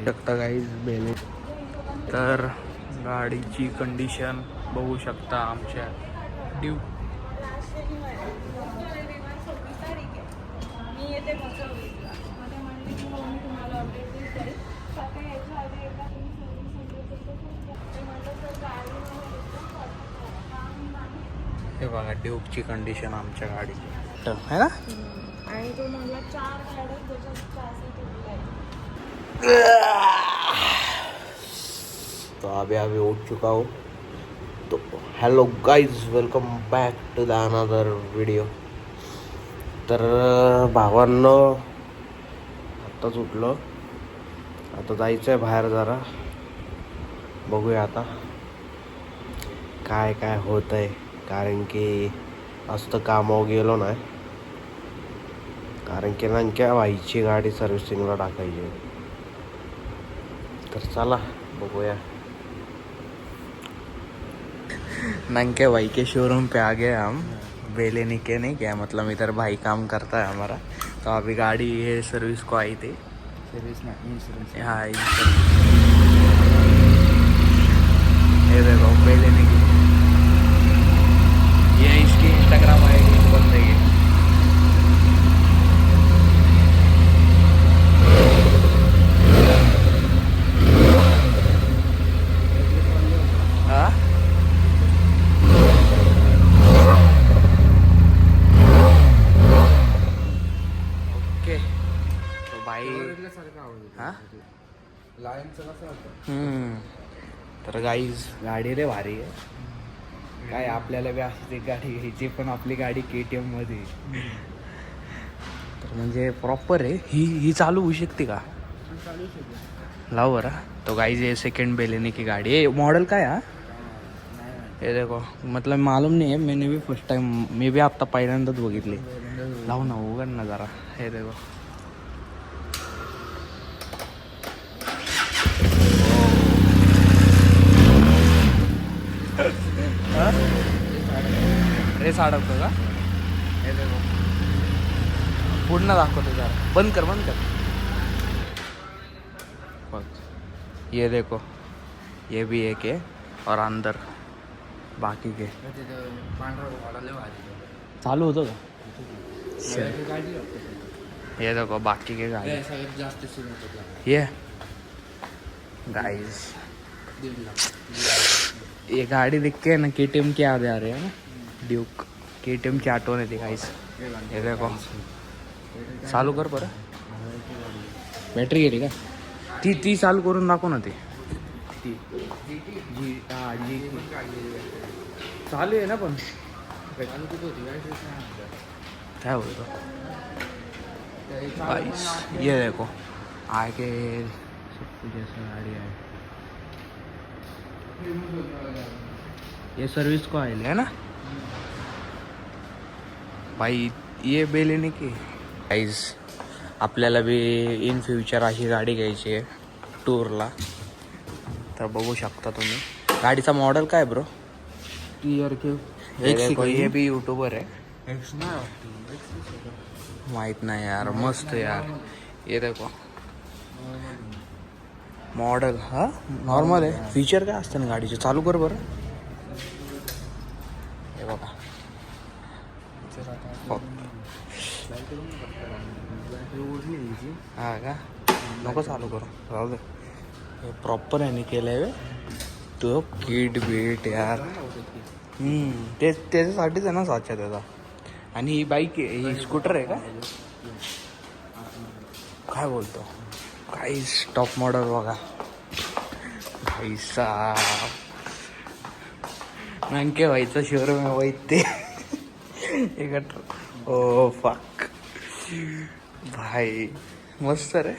शकता गाईज बेले. तर गाडीची कंडिशन बघू शकता आमच्या ड्यूक. हे बघा ड्यूकची कंडिशन आमच्या गाडीची है ना. आणि तो म्हणला 4 गाड्या त्याच्यात तो अभी उठ चुका हो. तो hello guys, welcome back to the another video. तर भावांनो आत्ताच उठलो, आता जायचं आहे बाहेर जरा. बघूया आता काय काय होत आहे, कारण की असं कामावर गेलो नाही, कारण की नंक्या व्हायची गाडी सर्व्हिसिंगला टाकायची. तर चला बघूया. नंके भाई के शोरूम पे आ गए हम. बेले निके नहीं क्या, मतलब इधर भाई काम करता है हमारा. तो अभी गाड़ी ये सर्विस को आई थी. सर्विस ना इंश्योरेंस. हाँ इंश्योरेंस. ये देखो बेले निके, ये इसकी इंस्टाग्राम आईडी बन रही है. हाँ तर गाईज गाडी रे भारी आहे. काय आपल्याला बी अशीच एक गाडी घ्यायची, पण आपली गाडी KTM मध्ये. तर म्हणजे प्रॉपर आहे ही चालू होऊ शकते का. लाव बरा. तो गाईज ये सेकंड बेलेने की गाडी है. मॉडल काय हा. ये देखो, मतलब मालूम नहीं है, मैंने भी फर्स्ट टाइम, मी भी आता पहिल्यांदाच बघितली. लाव ना, उघड ना जरा. हे देखो रेस अडकतो का. हे देखो पूर्ण दाखवतो जरा. बंद कर बघ. ये देखो, ये भी एक है और अंदर बाकी के चालू होतं का. ये देखो बाकी के गाड़ी ये गाइस. ये गाड़ी दिख के ना KTM के याद आ रहे हैं ना. ड्यूक KTM की आठवण येते गाइस. हे देखो चालू कर बरं. बॅटरी गेली का. ती चालू करून दाखव ना. ती चालू आहे ना, पण काय बोलतो गाइस. ये देखो आगे सब कुछ ऐसा गाड़ी है. ये सर्विस को आएल है ना भाई. ये बेलेने की गाइस आपल्याला बी इन फ्युचर अशी गाडी घ्यायची आहे टूरला. तर बघू शकता तुम्ही. गाडीचा मॉडेल काय ब्रो. ये भी यूट्यूबर आहे. माहित नाही यार. मस्त यार. ये देखो मॉडेल हा नॉर्मल आहे. फीचर काय असतं ना गाडीचे. चालू कर बरं. हे बघा हा का. नको चालू करू, राहू दे. हे प्रॉपर आहे केलं आहे तो किट बीट यार. त्याच्यासाठीच आहे ना साचा त्याचा. आणि ही बाईक ही स्कूटर आहे का. काय बोलतो काही टॉप मॉडेल बघा भाई साहब. नंके व्हायचं शोरूम आहे वैते. ओ फक भाई मस्त रे.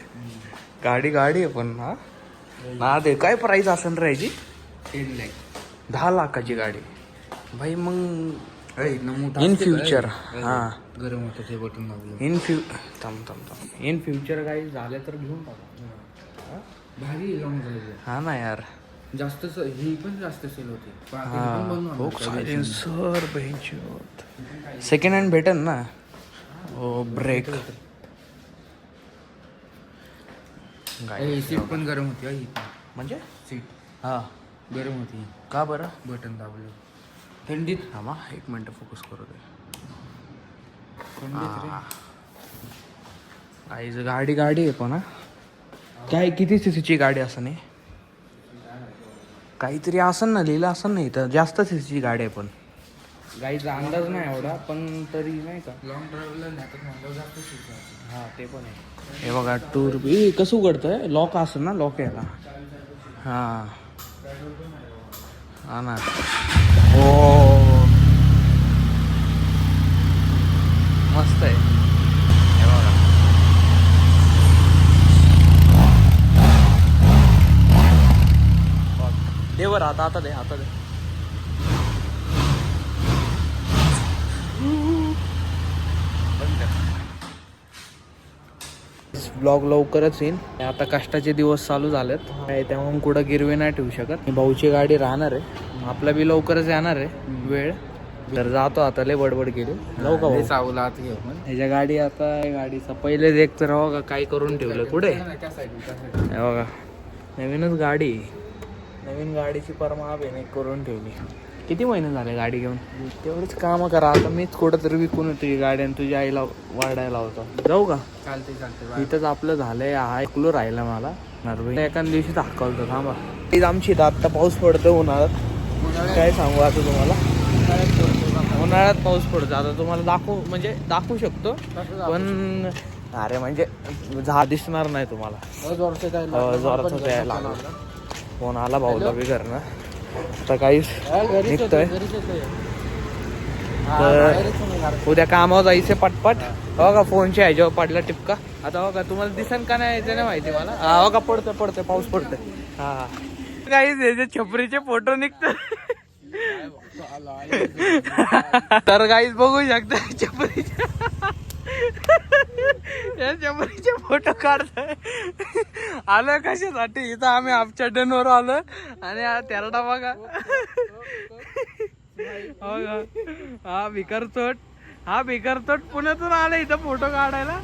गाडी आहे पण. हा ना दे. काय प्राईस असेल रे याची. 10 लाखाची गाडी भाई. मग इन फ्युचर हां गरम होतं ते बटन लागलं. इन फ्युचर काही झालं तर घेऊन टाका. भारी हा ना यार. जास्त ही पण जास्त सेल होते. सर सेकंड हँड भेटेल ना. ब्रेक गाई सीट पण गरम होती ही म्हणजे सीट हा गरम होती. का बरं बटन दाबलं थंडीत. थांबा एक मिनटं फोकस करू दे. थंडीत रे. आईच गाडी आहे पण हा. काय किती सीसीची गाडी असं नाही काहीतरी असं ना लिहिलं असं नाही तर जास्त सीसीची गाडी आहे पण गाईचा अंदाज नाही एवढा पण तरी नाही का लॉंग ड्राईव्हला नेतात म्हणलं जास्त सीट आहे. हा ते पण आहे. हे बघा टूर कसं उघडतंय लॉक असं ना लॉक याला हा हा ना हो मस्त आहे हे बघा दे बरं आता दे ब्लॉग लवकरच येईल आता कष्टाचे दिवस चालू झालेत तेव्हा कुठं गिरवी नाही ठेवू शकत भाऊची गाडी राहणार आहे आपला बी लवकरच येणार आहे वेळ तर जातो आता लय बडबड केली जाऊ का भाऊ? चावला आत घेऊ पण ह्याच्या गाडी आता गाडीचा पहिलेच एक तर बघा काय करून ठेवलं कुठे त्या साईड हे बघा नवीनच गाडी नवीन गाडीची परमावेने करून ठेवली किती महिने झाले गाडी घेऊन तेवढीच कामं करा आता मीच कुठंतरी विकून तुझी गाडी आणि तुझ्या आईला वाढायला होता जाऊ का चालते इथंच आपलं झालंय हा ऐकलो राहिलं मला एका दिवशी दाखवतो थांबा हीच आमची इथं आत्ता पाऊस पडतो उन्हाळ्यात काय सांगू आता तुम्हाला उन्हाळ्यात पाऊस पडतो आता तुम्हाला दाखवू शकतो पण अरे म्हणजे दिसणार नाही तुम्हाला जोरातच यायला लागला फोन आला भाऊला बी घरनं आता काहीच निघतोय तर उद्या कामावर जायचे पटपट हो का फोनच्या ह्याच्यावर पडला टिपका आता हो का तुम्हाला दिसन का नाही यायचं नाही माहिती मला हो का पडतोय पाऊस पडतोय हा काही छपरीचे फोटो निघतात तर काहीच बघू शकता छपरीचे फोटो काढतोय आलं कशासाठी इथं आम्ही आमच्या डनवर आलो आणि हा तेरडा बघा हो का हा भिकारचोट पुण्यातून आला इथं फोटो काढायला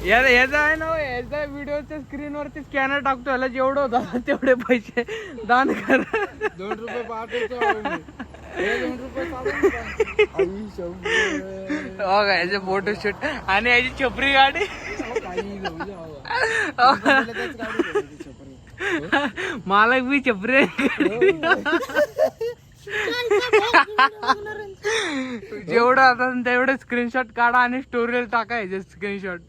याचा आहे ना याचा व्हिडिओच्या स्क्रीनवरती स्कॅनर टाकतो याला जेवढं होतं तेवढे पैसे दान कर 2 रुपये पाठवतो 2 बघा याचे फोटोशूट आणि याची छपरी गाडी मालक बी छपरी जेवढं आता तेवढे स्क्रीनशॉट काढा आणि स्टोरीला टाकायचे स्क्रीनशॉट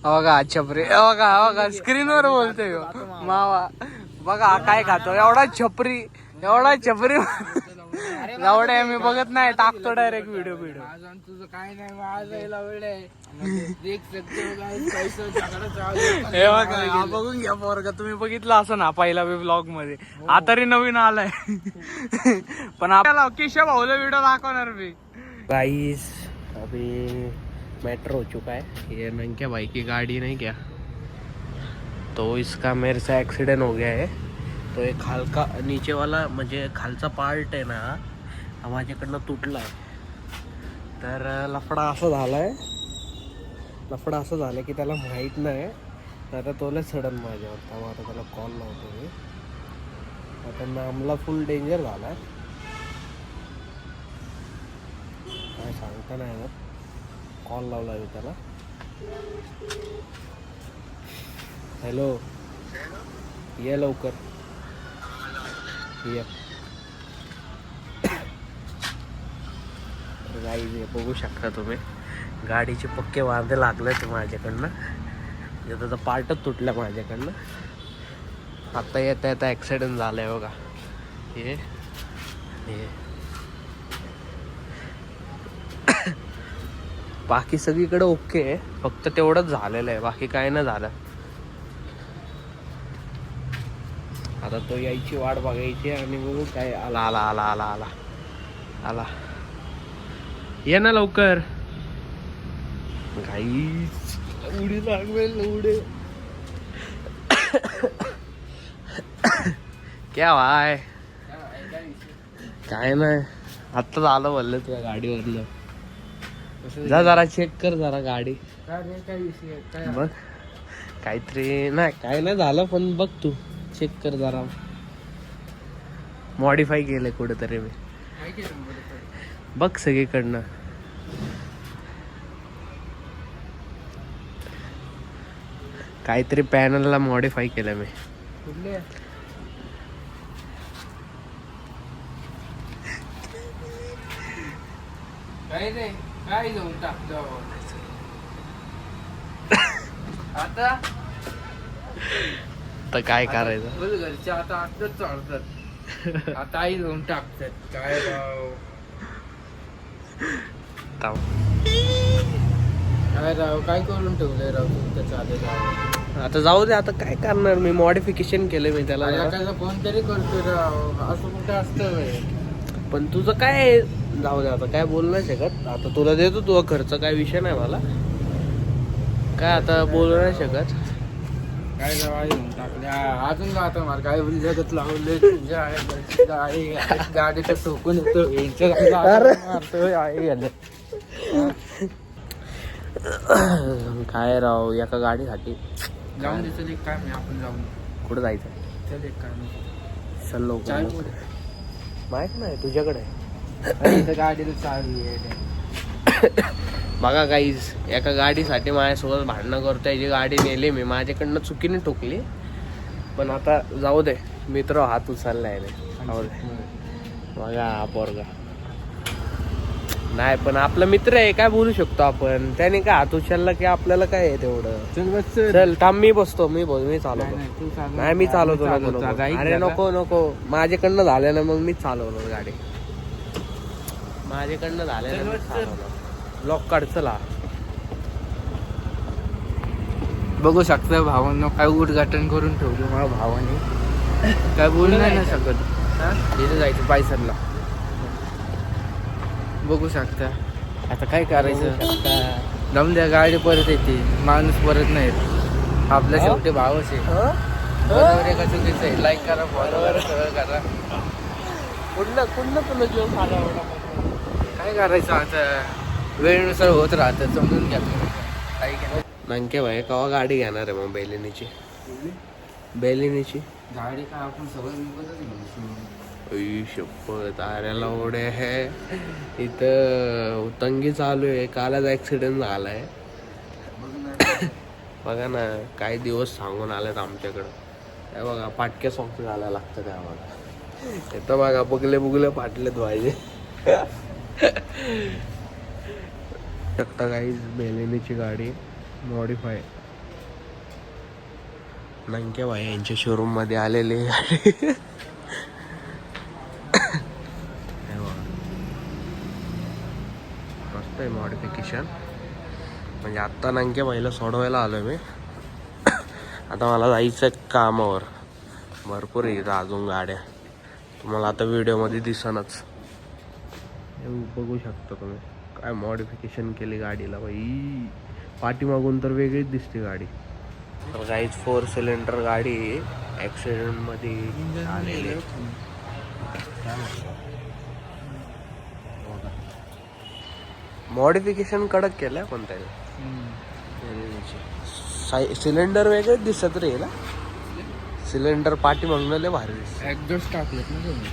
बघा छपरी बघा स्क्रीनवर बोलतोय मावा बघा काय खातो एवढा छपरी एवढे मी बघत नाही टाकतो डायरेक्ट व्हिडिओ तुझं काय नाही माझा वेळ आहे हे बघा हा बघून घ्या पोरगा तुम्ही बघितलं असं ना पहिला ब्लॉग मध्ये आता तरी नवीन आलाय पण आपल्याला केशव भाऊला व्हिडिओ दाखवणार मी गाईस अभी मेट्रो हो चुका है ये नंके भाई की गाड़ी नहीं क्या तो इसका मेरे से एक्सीडेंट हो गया है तो एक खालका नीचे वाला म्हणजे खालचा पार्ट आहे ना हा माझ्याकडनं तुटला आहे तर लफडा असं झालं की त्याला माहीत नाही तर तोला सडन माझ्यावर त्यामुळे आता त्याला कॉल लावतो मी आता नामला फुल डेंजर झाला आहे काय सांगता नाही ना कॉल लावला आहे त्याला हॅलो ये लवकर ये गाईज हे बघू शकता तुम्ही गाडीचे पक्के वांदे लागलेत माझ्याकडनं त्याचा पार्टच तुटला माझ्याकडनं आता येता ॲक्सिडेंट झालाय बघा हे बाकी सगळीकडे ओके आहे फक्त तेवढंच झालेलं आहे बाकी काय नाही झालं आता तो यायची वाट बघायची आणि बघू काय आला ये ना लवकर गाईच उडी लागवेल उडे क्या वाय काय नाही आत्ताच आलं बोललं तुझ्या गाडीवरलं कसं जा जरा चेक कर जरा गाडी काय रे, काय विषय आहे? काय बघ काहीतरी नाही काय नाही झालं पण बघ तू चेक कर जरा मॉडीफाय केलंय कुठेतरी मी काय केलं मला काय? बघ सगळीकडनं काहीतरी पॅनलला मॉडीफाय केलं मी कुठले काय रे, काय जाऊन टाकलं आता तर काय करायचं बोल घरचे आता आताच चालतात आता आई जाऊन टाकतात काय राव थांब. काय राव काय करून ठेवलंय राव तुमचं चालेल राव आता जाऊ दे आता काय करणार मी मॉडिफिकेशन केलं मी त्याला जरा. एखादा फोन तरी करतो राव असं कुठं असतं व्हय? पण तुझं काय जाऊ दे आता काय बोलू नाही शकत आता तुला देतो तुझा खर्च काय विषय नाही मला काय आता बोलू नाही शकत काय राव आई जाऊन टाकले अजून का आता मला काय जगत लावले तुझ्या आई गाडीचं ठोकून येतो यांच्या गाडीला मारतोय आई गेलं काय राव एका गाडीसाठी जाऊन दे चल एक काम आहे आपण जाऊन कुठं जायचं चल एक काम आहे. चल लवकर चाय लवकर. पुढे माहित नाही तुझ्याकडे इथं गाडीला चावी आहे बघा काहीच एका गाडीसाठी माझ्यासोबत भांडणं करतोय जी गाडी नेली मी माझ्याकडनं चुकीने ठोकली पण आता जाऊ दे मित्र हात उचललाय रे जाऊ दे बघा हा पोरगा नाही पण आपला मित्र आहे काय बोलू शकतो आपण त्याने काय हात उचलला की आपल्याला काय आहे तेवढं चल बस चल थांब मी बसतो मी चालवतो नाही मी चालवतो नको नको अरे नको नको माझ्याकडनं झालं ना मग मीच चालवणार गाडी माझ्याकडनं झालं ना मीच चालवणार लॉक काढ चला बघू शकता भावांना काय उद्घाटन करून ठेवलं मला भावाने काय बोलू नाही ना शकत इथे जायचं पायसरला बघू शकता आता काय करायचं जाऊन द्या गाडी परत येते माणूस परत नाही येत. आपल्या शेवटी भावच आहे बरोबर आहे का चुकीचं आहे लाईक करा फॉलोवर सगळं करा कुठलं तुला जीव झाला काय करायचं आता वेळेनुसार होत राहतं समजून घ्या तुम्ही. काही केलं नंके भाई कवा गाडी घेणार आहे मग बेलिनीची गाडी काय आपण सगळं विकतच घेऊ शपथ आऱ्याला ओढे आहे इथं तंगी चालू आहे कालच ऍक्सिडेंट झालाय बघा ना काही दिवस सांगून आलेत आमच्याकडं काय बघा पाटक्या सॉक्स घालायला लागतं काय बघा इथं बघा बुगले फाटलेत पाहिजे शकता काही बेलिनीची गाडी मॉडीफाय नंके भाई यांच्या शोरूम मध्ये आलेली गाडी मस्त आहे मॉडिफिकेशन म्हणजे आत्ता नंके भाईला सोडवायला आलोय मी आता मला जायचं कामावर भरपूर येतं अजून गाड्या तुम्हाला आता व्हिडिओमध्ये दिसनच बघू शकता तुम्ही काय मॉडिफिकेशन केली गाडीला बाई पाठीमागून तर वेगळीच दिसते गाडी तर काहीच 4 सिलेंडर गाडी ॲक्सिडेंट मध्ये आलेली मॉडिफिकेशन कडक केलंय पण त्याने सिलेंडर वेगळेच दिसत रे ना सिलेंडर पाठीमागनं लय भारी दिसत ऍडजस्ट टाकलेत ना तुम्ही